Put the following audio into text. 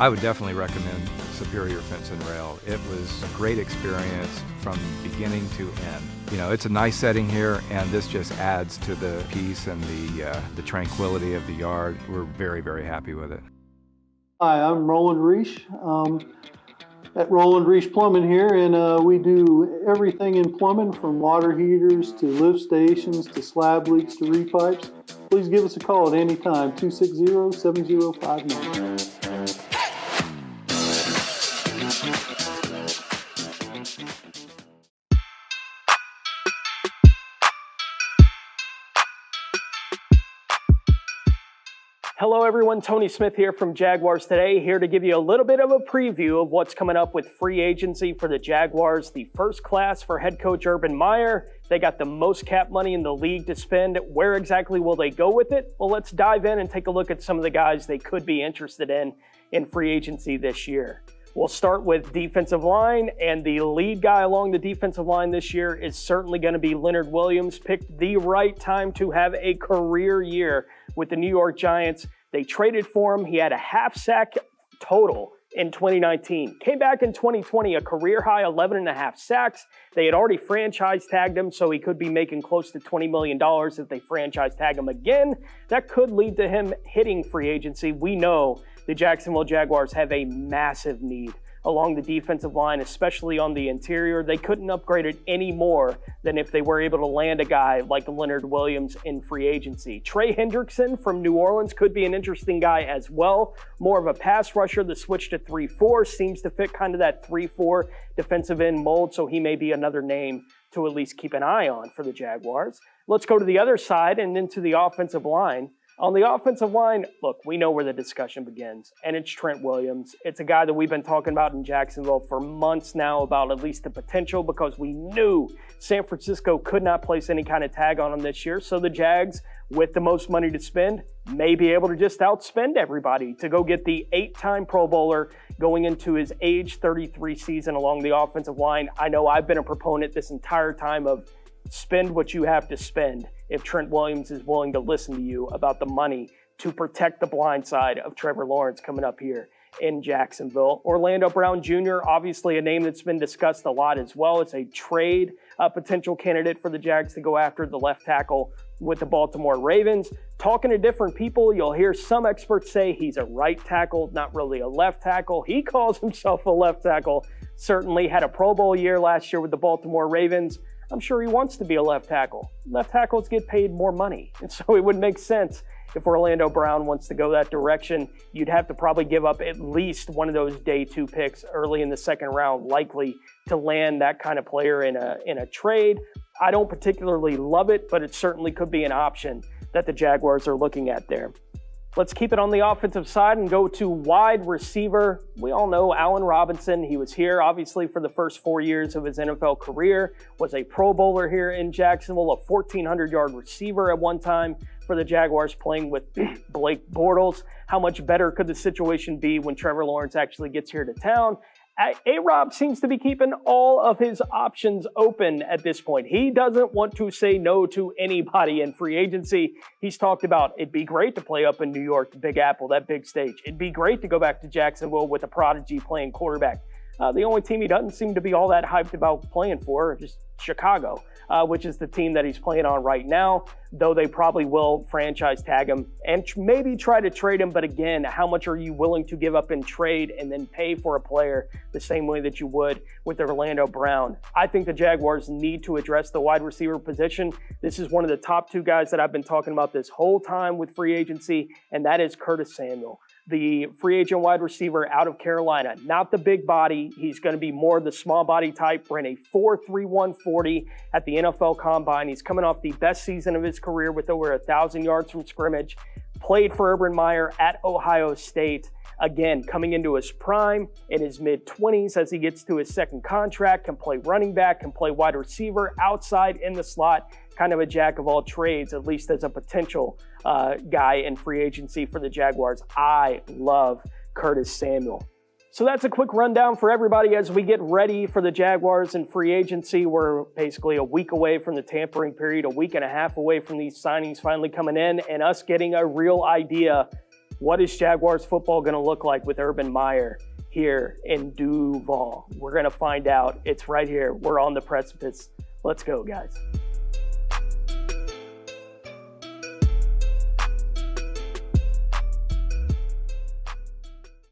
I would definitely recommend Superior Fence and Rail. It was a great experience from beginning to end. You know, it's a nice setting here, and this just adds to the peace and the tranquility of the yard. We're very, very happy with it. Hi, I'm Rolland Reash at Rolland Reash Plumbing here, and we do everything in plumbing from water heaters to lift stations to slab leaks to repipes. Please give us a call at any time, 260-7059. Hello everyone, Tony Smith here from Jaguars Today, here to give you a little bit of a preview of what's coming up with free agency for the Jaguars. The first class for head coach Urban Meyer. They got the most cap money in the league to spend. Where exactly will they go with it? Well, let's dive in and take a look at some of the guys they could be interested in free agency this year. We'll start with defensive line, and the lead guy along the defensive line this year is certainly going to be Leonard Williams. Picked the right time to have a career year with the New York Giants. They traded for him. He had a half sack total in 2019. Came back in 2020, a career high 11 and a half sacks. They had already franchise tagged him, so he could be making close to $20 million if they franchise tag him again. That could lead to him hitting free agency. We know the Jacksonville Jaguars have a massive need along the defensive line, especially on the interior. They couldn't upgrade it any more than if they were able to land a guy like Leonard Williams in free agency. Trey Hendrickson from New Orleans could be an interesting guy as well. More of a pass rusher. The switch to 3-4 seems to fit kind of that 3-4 defensive end mold, so he may be another name to at least keep an eye on for the Jaguars. Let's go to the other side and into the offensive line. On the offensive line, look, we know where the discussion begins, and it's Trent Williams. It's a guy that we've been talking about in Jacksonville for months now about at least the potential, because we knew San Francisco could not place any kind of tag on him this year. So the Jags, with the most money to spend, may be able to just outspend everybody to go get the 8-time Pro Bowler going into his age 33 season along the offensive line. I know I've been a proponent this entire time of spend what you have to spend if Trent Williams is willing to listen to you about the money to protect the blind side of Trevor Lawrence coming up here in Jacksonville. Orlando Brown Jr., obviously a name that's been discussed a lot as well. It's a trade potential candidate for the Jags to go after the left tackle with the Baltimore Ravens. Talking to different people, you'll hear some experts say he's a right tackle, not really a left tackle. He calls himself a left tackle. Certainly had a Pro Bowl year last year with the Baltimore Ravens. I'm sure he wants to be a left tackle. Left tackles get paid more money, and so it would make sense if Orlando Brown wants to go that direction. You'd have to probably give up at least one of those day 2 picks early in the second round, likely to land that kind of player in a trade. I don't particularly love it, but it certainly could be an option that the Jaguars are looking at there. Let's keep it on the offensive side and go to wide receiver. We all know Allen Robinson. He was here, obviously, for the first 4 years of his NFL career, was a Pro Bowler here in Jacksonville, a 1,400-yard receiver at one time for the Jaguars, playing with Blake Bortles. How much better could the situation be when Trevor Lawrence actually gets here to town? A-Rob seems to be keeping all of his options open at this point. He doesn't want to say no to anybody in free agency. He's talked about it'd be great to play up in New York, the Big Apple, that big stage. It'd be great to go back to Jacksonville with a prodigy playing quarterback. The only team he doesn't seem to be all that hyped about playing for is just Chicago, which is the team that he's playing on right now, though they probably will franchise tag him and maybe try to trade him. But again, how much are you willing to give up in trade and then pay for a player the same way that you would with Orlando Brown? I think the Jaguars need to address the wide receiver position. This is one of the top 2 guys that I've been talking about this whole time with free agency, and that is Curtis Samuel, the free agent wide receiver out of Carolina. Not the big body. He's going to be more the small body type. Ran a 4.31 40 at the NFL Combine. He's coming off the best season of his career with over 1,000 yards from scrimmage. Played for Urban Meyer at Ohio State. Again, coming into his prime in his mid-20s as he gets to his second contract, can play running back, can play wide receiver, outside, in the slot, kind of a jack of all trades, at least as a potential guy in free agency for the Jaguars. I love Curtis Samuel. So that's a quick rundown for everybody as we get ready for the Jaguars in free agency. We're basically a week away from the tampering period, a week and a half away from these signings finally coming in and us getting a real idea What is Jaguars football going to look like with Urban Meyer here in Duval? We're going to find out. It's right here. We're on the precipice. Let's go, guys.